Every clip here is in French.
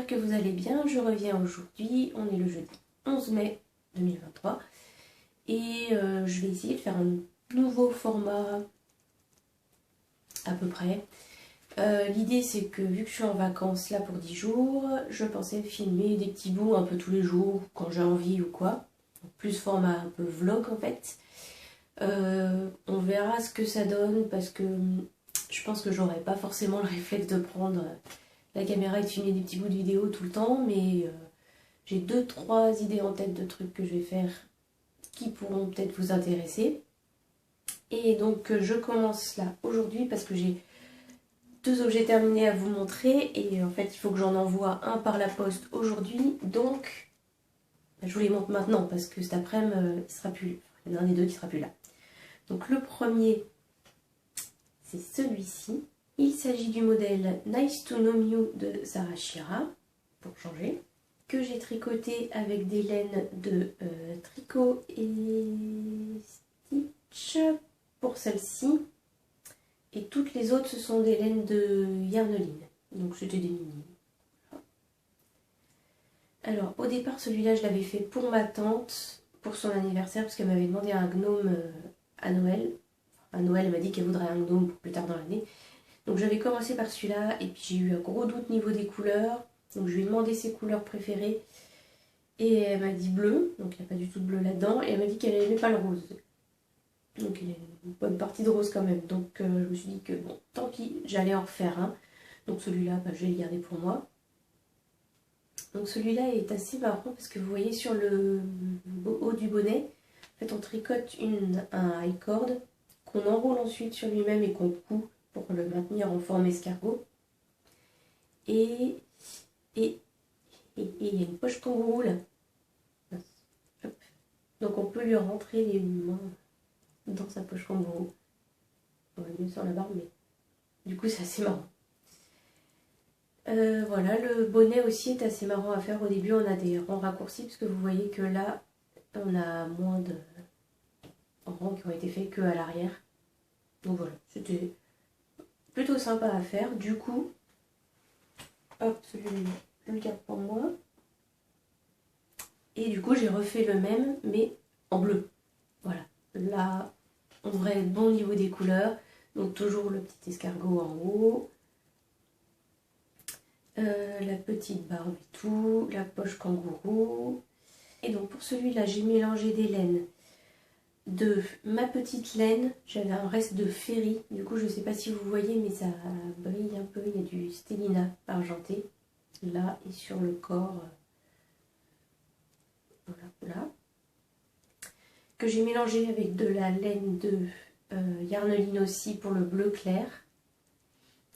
que vous allez bien. Je reviens aujourd'hui, on est le jeudi 11 mai 2023 et je vais essayer de faire un nouveau format à peu près. L'idée c'est que vu que je suis en vacances là pour 10 jours, je pensais filmer des petits bouts un peu tous les jours quand j'ai envie ou quoi. Plus format un peu vlog en fait. On verra ce que ça donne parce que je pense que j'aurai pas forcément le réflexe de prendre la caméra et de filmer des petits bouts de vidéo tout le temps, mais j'ai 2-3 idées en tête de trucs que je vais faire qui pourront peut-être vous intéresser. Et donc je commence là aujourd'hui parce que j'ai 2 objets terminés à vous montrer et en fait il faut que j'en envoie un par la poste aujourd'hui, donc je vous les montre maintenant parce que cet après-midi il sera plus, il y en a un des deux qui sera plus là. Donc le premier c'est celui-ci. Il s'agit du modèle Nice to Know You de Sarah Shira, pour changer, que j'ai tricoté avec des laines de Tricot et Stitch pour celle-ci. Et toutes les autres, ce sont des laines de Yarneline. Donc c'était des mini. Alors au départ, celui-là, je l'avais fait pour ma tante, pour son anniversaire, parce qu'elle m'avait demandé un gnome à Noël. À Noël, elle m'a dit qu'elle voudrait un gnome pour plus tard dans l'année. Donc j'avais commencé par celui-là et puis j'ai eu un gros doute niveau des couleurs. Donc je lui ai demandé ses couleurs préférées et elle m'a dit bleu, donc il n'y a pas du tout de bleu là-dedans. Et elle m'a dit qu'elle n'aimait pas le rose. Donc il y a une bonne partie de rose quand même. Donc je me suis dit que bon, tant pis, j'allais en refaire un. Donc celui-là, je vais le garder pour moi. Donc celui-là est assez marrant parce que vous voyez sur le haut du bonnet, en fait on tricote un high cord qu'on enroule ensuite sur lui-même et qu'on coud pour le maintenir en forme escargot. Et il y a une poche kangourou là. Hop. Donc on peut lui rentrer les mains dans sa poche kangourou. On va mieux sur la barbe, mais du coup c'est assez marrant. Voilà, le bonnet aussi est assez marrant à faire. Au début on a des rangs raccourcis parce que vous voyez que là on a moins de rangs qui ont été faits que à l'arrière. Donc voilà, c'était plutôt sympa à faire. Du coup, hop, celui-là, je le garde pour moi. Et du coup, j'ai refait le même, mais en bleu. Voilà, là, on devrait être bon au niveau des couleurs. Donc toujours le petit escargot en haut. La petite barbe et tout, la poche kangourou. Et donc pour celui-là, j'ai mélangé des laines. De ma petite laine, j'avais un reste de Ferry, du coup je ne sais pas si vous voyez mais ça brille un peu, il y a du Stellina argenté là et sur le corps, voilà, que j'ai mélangé avec de la laine de Yarneline aussi pour le bleu clair,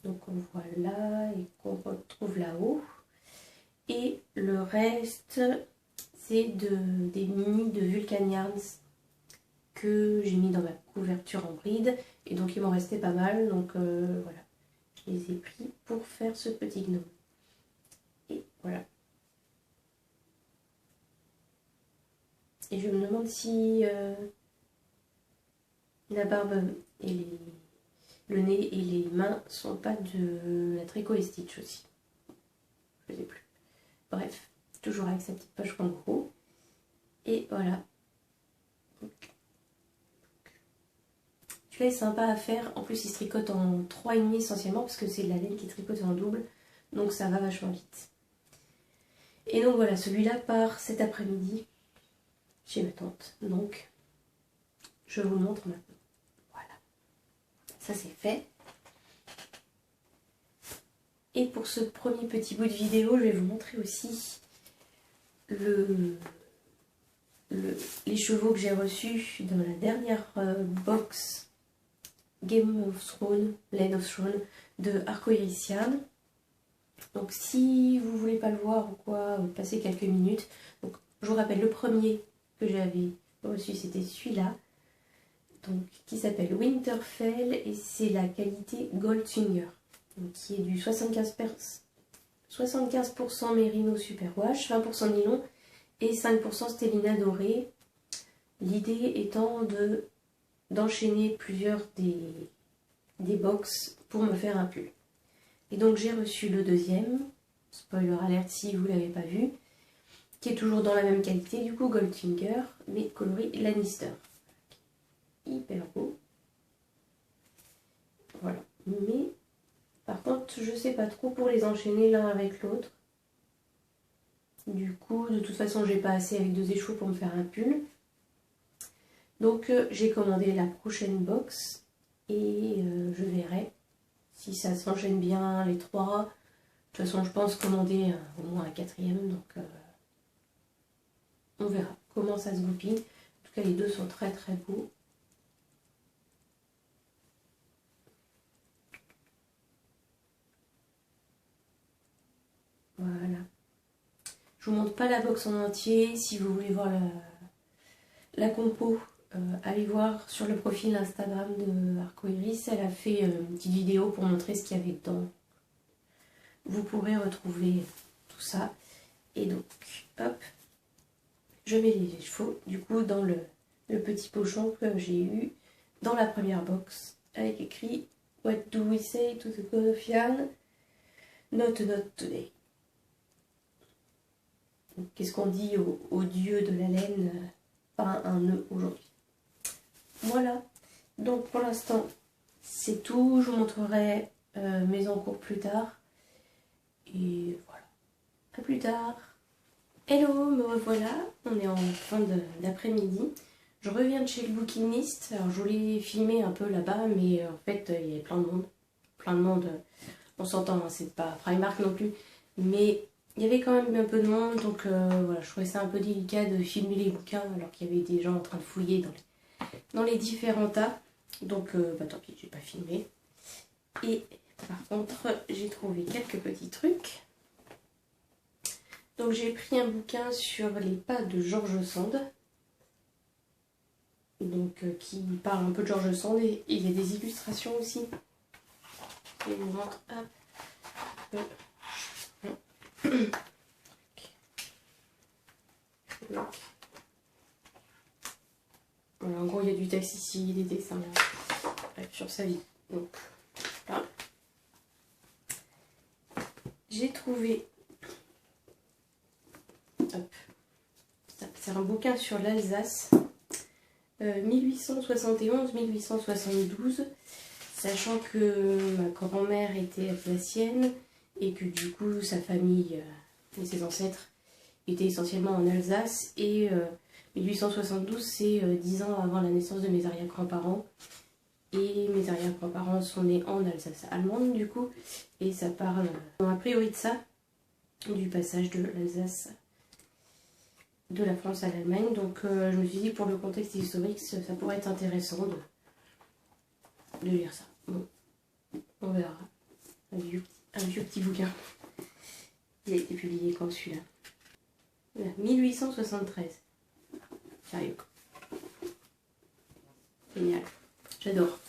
donc on voit là et qu'on retrouve là-haut, et le reste c'est des mini de Vulcan Yarns que j'ai mis dans ma couverture en bride et donc il m'en restait pas mal, donc voilà, je les ai pris pour faire ce petit gnome. Et voilà. Et je me demande si la barbe et le nez et les mains sont pas de la Tricot et Stitch aussi. Je sais plus. Bref, toujours avec sa petite poche kangourou. Et voilà. Celui-là est sympa à faire, en plus il se tricote en 3,5 essentiellement parce que c'est de la laine qui tricote en double, donc ça va vachement vite. Et donc voilà, celui-là part cet après-midi chez ma tante, donc je vous le montre maintenant. Voilà, ça c'est fait. Et pour ce premier petit bout de vidéo, je vais vous montrer aussi les chevaux que j'ai reçus dans la dernière box Game of Thrones, Land of Thrones de Arcoiris Yarn. Donc si vous voulez pas le voir ou quoi, passez quelques minutes. Donc je vous rappelle, le premier que j'avais reçu c'était celui-là, donc qui s'appelle Winterfell et c'est la qualité Goldfinger, donc qui est du 75% Merino Superwash, 20% nylon et 5% Stellina doré. L'idée étant d'enchaîner plusieurs des box pour me faire un pull. Et donc j'ai reçu le deuxième spoiler alert si vous l'avez pas vu, qui est toujours dans la même qualité, du coup Goldfinger, mais coloris Lannister. Hyper beau. Voilà. Mais par contre, je sais pas trop pour les enchaîner l'un avec l'autre. Du coup, de toute façon, j'ai pas assez avec 2 échos pour me faire un pull. Donc, j'ai commandé la prochaine box et je verrai si ça s'enchaîne bien les 3. De toute façon, je pense commander au moins un 4e, donc on verra comment ça se goupille. En tout cas, les 2 sont très très beaux. Voilà. Je vous montre pas la box en entier. Si vous voulez voir la compo, allez voir sur le profil Instagram de Arcoiris. Elle a fait une petite vidéo pour montrer ce qu'il y avait dedans. Vous pourrez retrouver tout ça. Et donc, hop, je mets les chevaux du coup dans le petit pochon que j'ai eu dans la première box avec écrit What do we say to the god of Yarn? Not today. Qu'est-ce qu'on dit au dieu de la laine? Pas un nœud aujourd'hui. Voilà. Donc pour l'instant, c'est tout. Je vous montrerai mes encours plus tard. Et voilà. À plus tard. Hello, me revoilà. On est en fin d'après-midi. Je reviens de chez le Booking List. Alors je voulais filmer un peu là-bas, mais en fait il y avait plein de monde. Plein de monde. On s'entend, hein, c'est pas Primark non plus. Mais il y avait quand même un peu de monde, donc voilà, je trouvais ça un peu délicat de filmer les bouquins alors qu'il y avait des gens en train de fouiller dans les différents tas. Donc bah tant pis, j'ai pas filmé. Et par contre, j'ai trouvé quelques petits trucs. Donc j'ai pris un bouquin sur les pas de George Sand. Donc qui parle un peu de George Sand et il y a des illustrations aussi. Je vous montre, hop. Voilà, en gros il y a du texte ici, des dessins là, sur sa vie. Donc là, j'ai trouvé, c'est un bouquin sur l'Alsace, 1871-1872, sachant que ma grand-mère était alsacienne et que du coup sa famille et ses ancêtres étaient essentiellement en Alsace, et 1872 c'est 10 ans avant la naissance de mes arrière-grands-parents, et mes arrière-grands-parents sont nés en Alsace allemande du coup, et ça parle a priori de ça, du passage de l'Alsace de la France à l'Allemagne. Donc je me suis dit pour le contexte historique ça pourrait être intéressant de lire ça. Bon, on verra. Un vieux petit bouquin. Il a été publié quand celui-là? 1873. Sérieux. Génial. J'adore.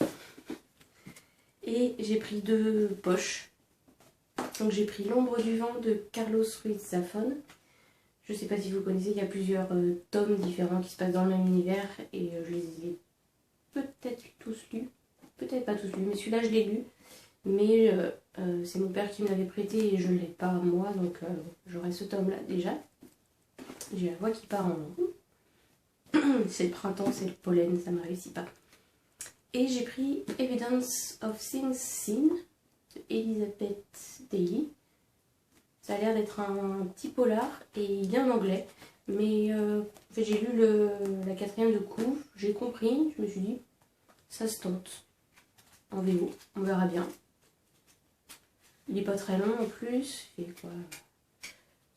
Et j'ai pris 2 poches. Donc j'ai pris L'ombre du vent de Carlos Ruiz Zafón. Je ne sais pas si vous connaissez, il y a plusieurs tomes différents qui se passent dans le même univers. Et je les ai peut-être tous lus. Peut-être pas tous lus, mais celui-là je l'ai lu. Mais c'est mon père qui me l'avait prêté et je ne l'ai pas moi. Donc j'aurai ce tome-là déjà. J'ai la voix qui part en... C'est le printemps, c'est le pollen, ça ne me réussit pas. Et j'ai pris Evidence of Things Seen de Elizabeth Daly. Ça a l'air d'être un petit polar et il est en anglais. Mais en fait, j'ai lu la 4e de couve, j'ai compris, je me suis dit, ça se tente. En VO, on verra bien. Il n'est pas très long en plus, il fait quoi,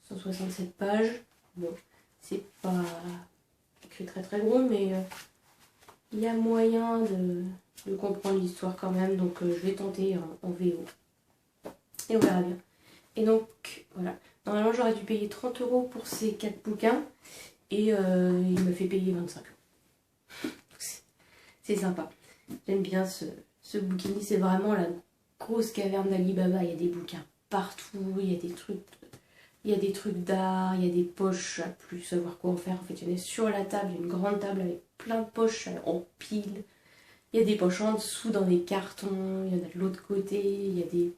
167 pages. Bon, c'est pas écrit très très gros, mais il y a moyen de comprendre l'histoire quand même, donc je vais tenter en VO. Et on verra bien. Et donc, voilà. Normalement, j'aurais dû payer 30 € pour ces 4 bouquins, et il me fait payer 25 €. C'est sympa. J'aime bien ce bouquin, c'est vraiment la grosse caverne d'Ali Baba. Il y a des bouquins partout, il y a des trucs... Il y a des trucs d'art, il y a des poches à plus savoir quoi en faire. En fait, il y en a sur la table, il y a une grande table avec plein de poches en pile. Il y a des poches en dessous dans des cartons, il y en a de l'autre côté, il y a des...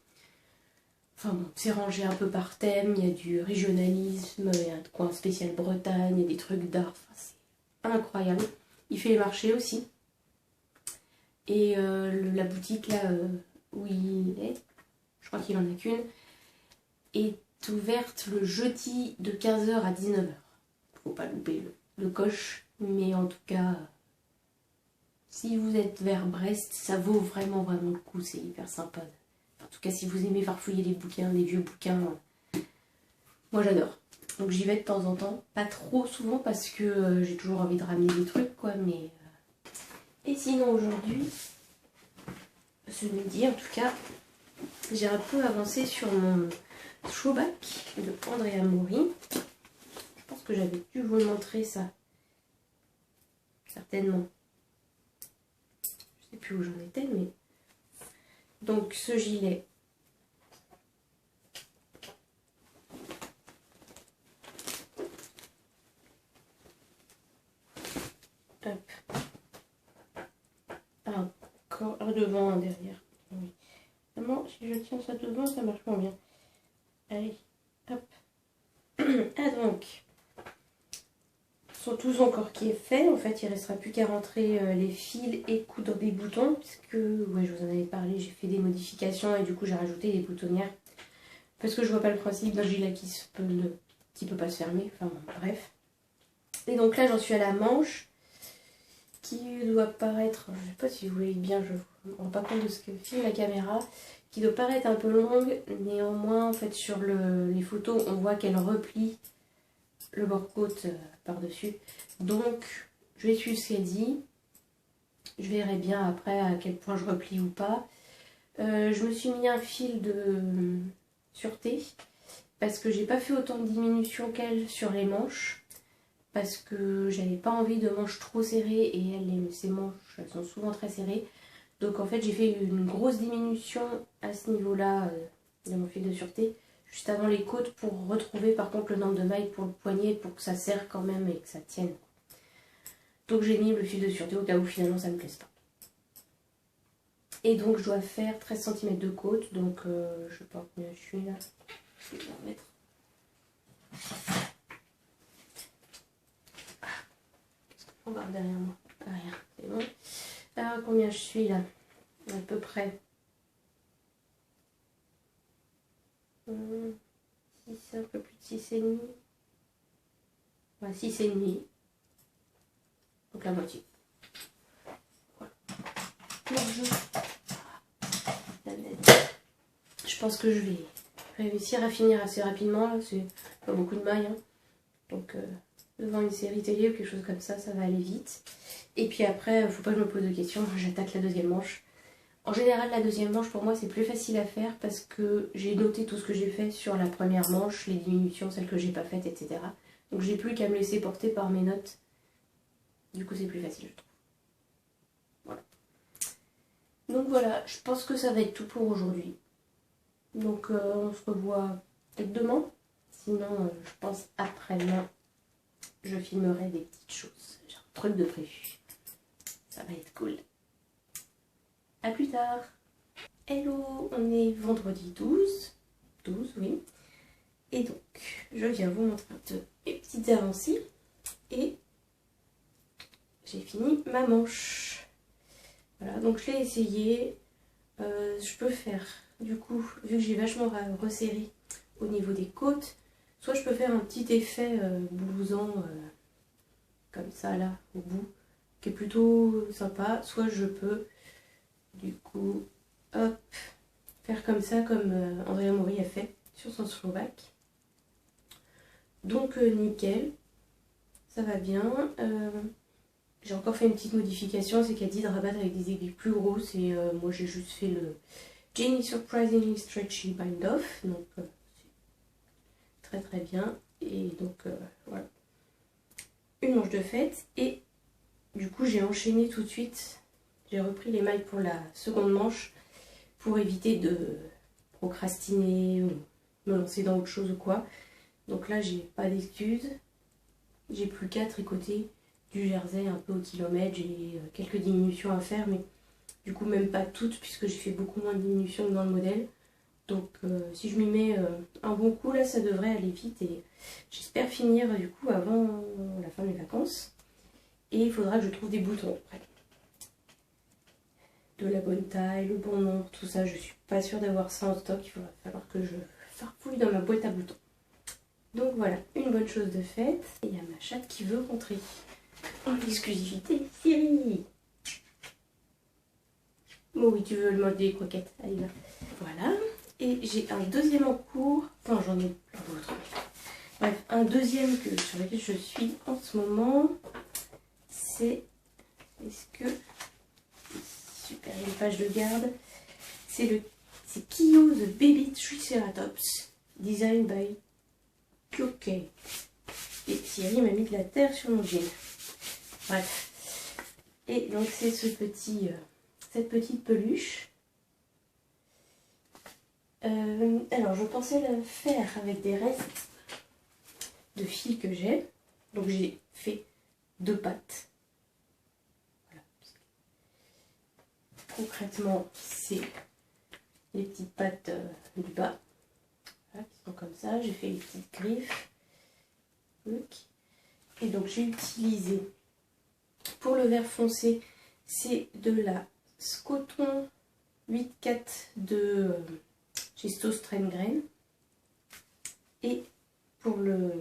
Enfin bon, c'est rangé un peu par thème, il y a du régionalisme, il y a un coin spécial Bretagne, il y a des trucs d'art, enfin, c'est incroyable. Il fait les marchés aussi. Et la boutique là où il est, je crois qu'il en a qu'une, est ouverte le jeudi de 15 h à 19 h. Faut pas louper le coche, mais en tout cas, si vous êtes vers Brest, ça vaut vraiment le coup, c'est hyper sympa. En tout cas, si vous aimez farfouiller les bouquins, les vieux bouquins, moi j'adore. Donc j'y vais de temps en temps, pas trop souvent parce que j'ai toujours envie de ramener des trucs quoi, mais... Et sinon aujourd'hui, ce midi en tout cas, j'ai un peu avancé sur mon throwback de Andrea Mori. Je pense que j'avais dû vous le montrer ça. Certainement. Je sais plus où j'en étais, mais... Donc ce gilet. Hop. Encore un devant, un derrière. Oui. Vraiment, si je tiens ça devant, ça marche pas bien. Allez, hop. Ah donc, sont tous encore qui est fait. En fait, il ne restera plus qu'à rentrer les fils et coudre des boutons. Puisque, ouais, je vous en avais parlé, j'ai fait des modifications et du coup, j'ai rajouté des boutonnières. Parce que je vois pas le principe d'un gilet qui peut pas se fermer. Enfin, bon, bref. Et donc là, j'en suis à la manche. Qui doit paraître, je sais pas si vous voyez bien, je ne me rends pas compte de ce que filme la caméra, qui doit paraître un peu longue, néanmoins en fait sur les photos on voit qu'elle replie le bord-côte par-dessus, donc je vais suivre ce qu'elle dit, je verrai bien après à quel point je replie ou pas. Je me suis mis un fil de sûreté parce que j'ai pas fait autant de diminution qu'elle sur les manches. Parce que j'avais pas envie de manches trop serrées et ces manches elles sont souvent très serrées. Donc en fait j'ai fait une grosse diminution à ce niveau-là de mon fil de sûreté juste avant les côtes pour retrouver par contre le nombre de mailles pour le poignet pour que ça serre quand même et que ça tienne. Donc j'ai mis le fil de sûreté au cas où finalement ça ne me plaise pas. Et donc je dois faire 13 cm de côte, donc je sais pas combien je suis là. Je vais en mettre. On va derrière moi. Rien, c'est bon. Alors combien je suis là? À peu près. 6, un peu plus de 6,5. Ouais, 6,5. Donc la moitié. Voilà. Je pense que je vais réussir à finir assez rapidement. Là, c'est pas beaucoup de mailles. Hein. Donc devant une série télé ou quelque chose comme ça va aller vite. Et puis après, faut pas que je me pose de questions, j'attaque la deuxième manche. En général, la deuxième manche, pour moi, c'est plus facile à faire parce que j'ai noté tout ce que j'ai fait sur la première manche, les diminutions, celles que j'ai pas faites, etc. Donc j'ai plus qu'à me laisser porter par mes notes. Du coup, c'est plus facile, je trouve. Voilà. Donc voilà, je pense que ça va être tout pour aujourd'hui. Donc on se revoit peut-être demain. Sinon, je pense après-demain, je filmerai des petites choses. J'ai un truc de prévu. Ça va être cool. A plus tard. Hello, on est vendredi 12. 12, oui. Et donc, je viens vous montrer un peu mes petites avancées. Et j'ai fini ma manche. Voilà, donc je l'ai essayé. Je peux faire, du coup, vu que j'ai vachement resserré au niveau des côtes, soit je peux faire un petit effet blouson comme ça là, au bout, qui est plutôt sympa, soit je peux, du coup, hop, faire comme ça, comme Andrea Mori a fait sur son throwback. Donc nickel, ça va bien. J'ai encore fait une petite modification, c'est qu'elle dit de rabattre avec des aiguilles plus grosses et moi j'ai juste fait le Jenny Surprisingly Stretchy Bind Off, donc c'est très bien. Et donc voilà, une manche de fête et du coup j'ai enchaîné tout de suite, j'ai repris les mailles pour la seconde manche pour éviter de procrastiner ou me lancer dans autre chose ou quoi. Donc là j'ai pas d'excuses, j'ai plus qu'à tricoter du jersey un peu au kilomètre, j'ai quelques diminutions à faire mais du coup même pas toutes puisque j'ai fait beaucoup moins de diminutions que dans le modèle. Donc si je m'y mets un bon coup là, ça devrait aller vite et j'espère finir du coup avant la fin des vacances. Et il faudra que je trouve des boutons après. De la bonne taille, le bon nombre, tout ça, je suis pas sûre d'avoir ça en stock, il va falloir que je farfouille dans ma boîte à boutons. Donc voilà, une bonne chose de faite. Et il y a ma chatte qui veut rentrer en exclusivité. Siri! Bon oui, tu veux le mode des croquettes, allez là. Voilà, et j'ai un deuxième en cours, enfin j'en ai plein d'autres. Bref, un deuxième sur lequel je suis en ce moment, c'est... Est-ce que... Super, il y a une page de garde. C'est Kyo the Baby Triceratops, design by Kyokei. Et Thierry m'a mis de la terre sur mon jean. Bref. Et donc c'est cette petite peluche. Alors je pensais la faire avec des restes de fil que j'ai. Donc j'ai fait 2 pattes. Voilà. Concrètement, c'est les petites pattes du bas. Voilà, qui sont comme ça. J'ai fait les petites griffes. Et donc j'ai utilisé, pour le vert foncé, c'est de la coton 8-4 de chez Stoss Grain. Et pour le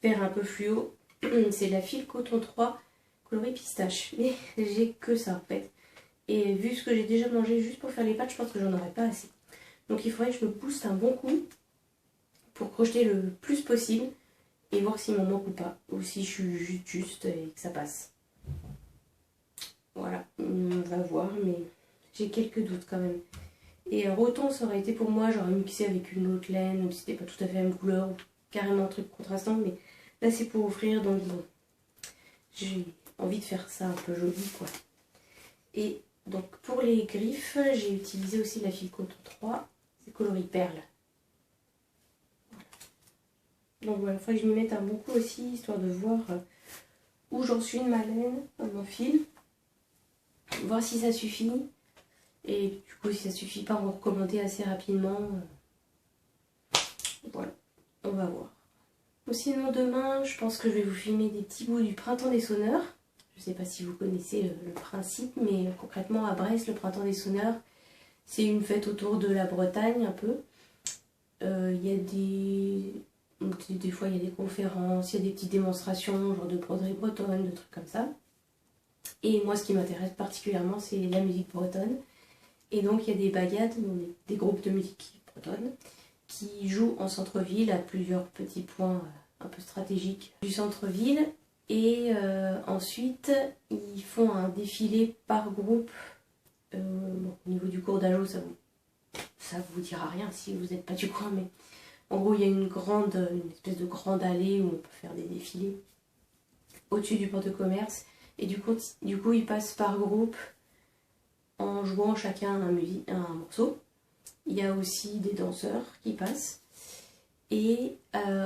vert un peu fluo, c'est la file coton 3 coloris pistache. Mais j'ai que ça en fait. Et vu ce que j'ai déjà mangé juste pour faire les pâtes, je pense que j'en aurais pas assez. Donc il faudrait que je me booste un bon coup pour crocheter le plus possible et voir s'il m'en manque ou pas. Ou si je suis juste et que ça passe. Voilà, on va voir, mais j'ai quelques doutes quand même. Et autant ça aurait été pour moi, j'aurais mixé avec une autre laine, même si c'était pas tout à fait la même couleur, ou carrément un truc contrastant, mais là c'est pour offrir, donc bon, j'ai envie de faire ça un peu joli quoi. Et donc pour les griffes, j'ai utilisé aussi la file coton 3, c'est coloris perle. Voilà. Donc voilà, il faudrait que je m'y mette un bon coup aussi, histoire de voir où j'en suis de ma laine, dans mon fil. Voir si ça suffit. Et du coup, si ça suffit pas, on va recommander assez rapidement. Voilà, on va voir. Sinon, demain, je pense que je vais vous filmer des petits bouts du printemps des sonneurs. Je ne sais pas si vous connaissez le principe, mais concrètement, à Brest, le printemps des sonneurs, c'est une fête autour de la Bretagne, un peu. Il y a des fois, il y a des conférences, il y a des petites démonstrations, genre de broderie bretonne, de trucs comme ça. Et moi, ce qui m'intéresse particulièrement, c'est la musique bretonne. Et donc, il y a des bagades, des groupes de musique bretonne, qui jouent en centre-ville à plusieurs petits points un peu stratégiques du centre-ville. Et ensuite, ils font un défilé par groupe. Bon, au niveau du cours d'Ajo, ça vous dira rien si vous n'êtes pas du coin, mais en gros, il y a une espèce de grande allée où on peut faire des défilés au-dessus du port de commerce. Et du coup, ils passent par groupe en jouant chacun un morceau. Il y a aussi des danseurs qui passent. Et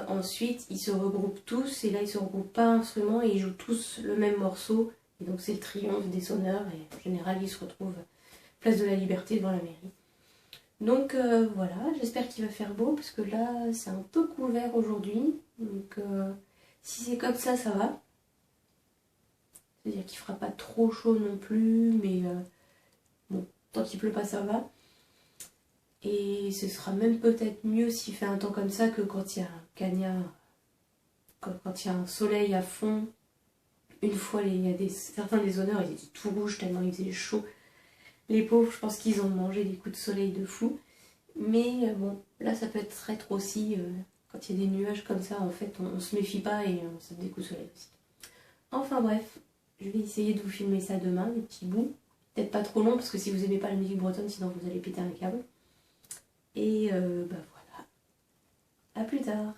ensuite, ils se regroupent tous. Et là, ils se regroupent par instrument et ils jouent tous le même morceau. Et donc, c'est le triomphe des sonneurs. Et en général, ils se retrouvent place de la Liberté devant la mairie. Donc voilà, j'espère qu'il va faire beau. Parce que là, c'est un peu couvert aujourd'hui. Donc si c'est comme ça, ça va. C'est-à-dire qu'il ne fera pas trop chaud non plus, mais bon, tant qu'il pleut pas, ça va. Et ce sera même peut-être mieux s'il fait un temps comme ça que quand il y a un cagnard, quand il y a un soleil à fond. Une fois, certains des honneurs, ils étaient tout rouges tellement il faisait chaud. Les pauvres, je pense qu'ils ont mangé des coups de soleil de fou. Mais bon, là, ça peut être traître aussi. Quand il y a des nuages comme ça, en fait, on se méfie pas et on se donne des coups de soleil aussi. Enfin bref. Je vais essayer de vous filmer ça demain, des petits bouts. Peut-être pas trop long, parce que si vous n'aimez pas la musique bretonne, sinon vous allez péter un câble. Et bah voilà. À plus tard.